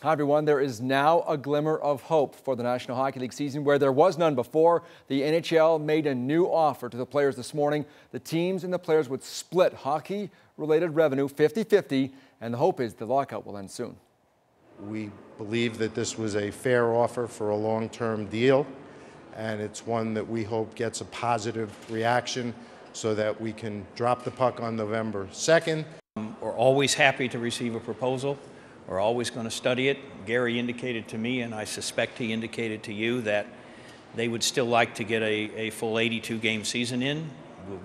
Hi everyone, there is now a glimmer of hope for the National Hockey League season where there was none before. The NHL made a new offer to the players this morning. The teams and the players would split hockey-related revenue 50-50, and the hope is the lockout will end soon. We believe that this was a fair offer for a long-term deal, and it's one that we hope gets a positive reaction so that we can drop the puck on November 2nd. We're always happy to receive a proposal. We're always going to study it. Gary indicated to me, and I suspect he indicated to you, that they would still like to get a full 82-game season in.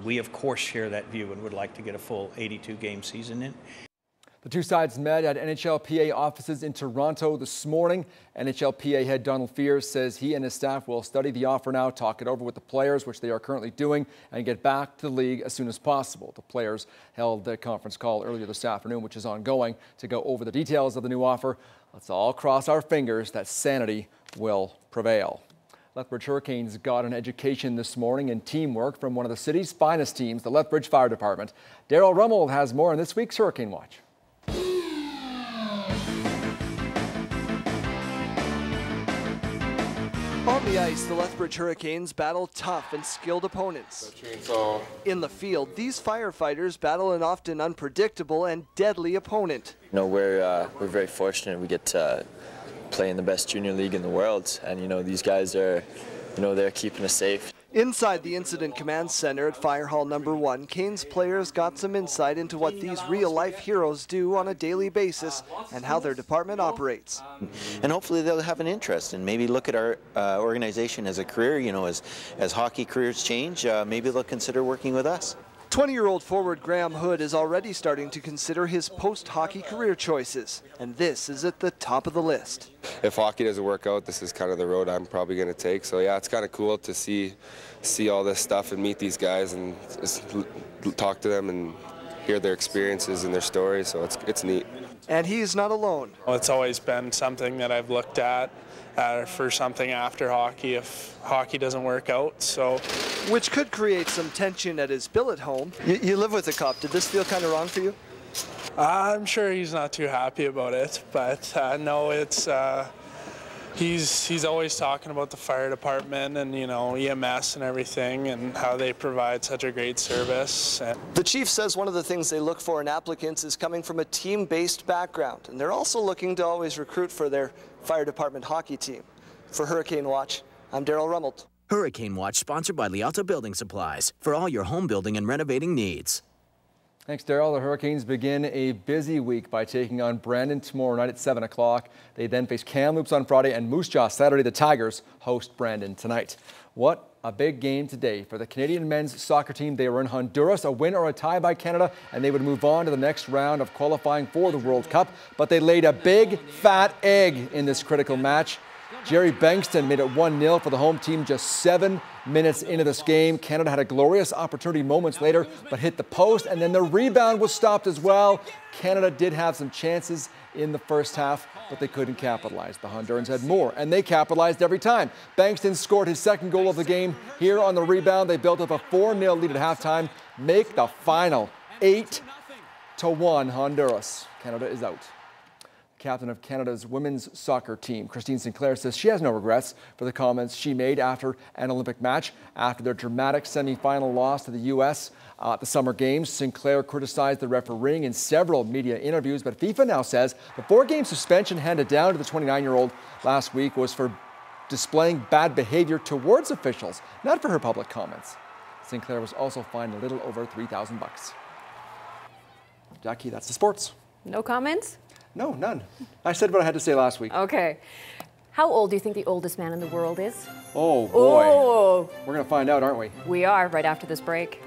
We, of course, share that view and would like to get a full 82-game season in. The two sides met at NHLPA offices in Toronto this morning. NHLPA head Donald Fears says he and his staff will study the offer now, talk it over with the players, which they are currently doing, and get back to the league as soon as possible. The players held a conference call earlier this afternoon, which is ongoing, to go over the details of the new offer. Let's all cross our fingers that sanity will prevail. Lethbridge Hurricanes got an education this morning in teamwork from one of the city's finest teams, the Lethbridge Fire Department. Daryl Rummel has more in this week's Hurricane Watch. On the ice, the Lethbridge Hurricanes battle tough and skilled opponents. In the field, these firefighters battle an often unpredictable and deadly opponent. You know, we're very fortunate we get to play in the best junior league in the world, and you know, these guys are, they're keeping us safe. Inside the Incident Command Center at Fire Hall No. 1, Canes players got some insight into what these real-life heroes do on a daily basis and how their department operates. And hopefully they'll have an interest and maybe look at our organization as a career. You know, as hockey careers change, maybe they'll consider working with us. 20-year-old forward Graham Hood is already starting to consider his post-hockey career choices, and this is at the top of the list. If hockey doesn't work out, this is kind of the road I'm probably going to take. So yeah, it's kind of cool to see all this stuff and meet these guys and just talk to them and hear their experiences and their stories. So it's neat. And he's not alone. Well, it's always been something that I've looked at for something after hockey if hockey doesn't work out. So, which could create some tension at his billet home. You live with a cop. Did this feel kind of wrong for you? I'm sure he's not too happy about it, but no, it's he's always talking about the fire department and EMS and everything and how they provide such a great service. The chief says one of the things they look for in applicants is coming from a team-based background, and they're also looking to always recruit for their fire department hockey team. For Hurricane Watch, I'm Daryl Rummel. Hurricane Watch sponsored by Lialta Building Supplies for all your home building and renovating needs. Thanks, Daryl. The Hurricanes begin a busy week by taking on Brandon tomorrow night at 7 o'clock. They then face Kamloops on Friday and Moose Jaw Saturday. The Tigers host Brandon tonight. What a big game today for the Canadian men's soccer team. They were in Honduras, a win or a tie by Canada, and they would move on to the next round of qualifying for the World Cup. But they laid a big, fat egg in this critical match. Jerry Bankston made it 1-0 for the home team just 7 minutes into this game. Canada had a glorious opportunity moments later, but hit the post, and then the rebound was stopped as well. Canada did have some chances in the first half, but they couldn't capitalize. The Hondurans had more, and they capitalized every time. Bankston scored his second goal of the game. Here on the rebound, they built up a 4-0 lead at halftime, make the final 8-1 Honduras. Canada is out. Captain of Canada's women's soccer team, Christine Sinclair, says she has no regrets for the comments she made after an Olympic match. After their dramatic semifinal loss to the U.S. At the Summer Games, Sinclair criticized the refereeing in several media interviews, but FIFA now says the 4-game suspension handed down to the 29-year-old last week was for displaying bad behavior towards officials, not for her public comments. Sinclair was also fined a little over $3,000. Jackie, that's the sports. No comments? No, none. I said what I had to say last week. Okay. How old do you think the oldest man in the world is? Oh, boy. Oh. We're going to find out, aren't we? We are, right after this break.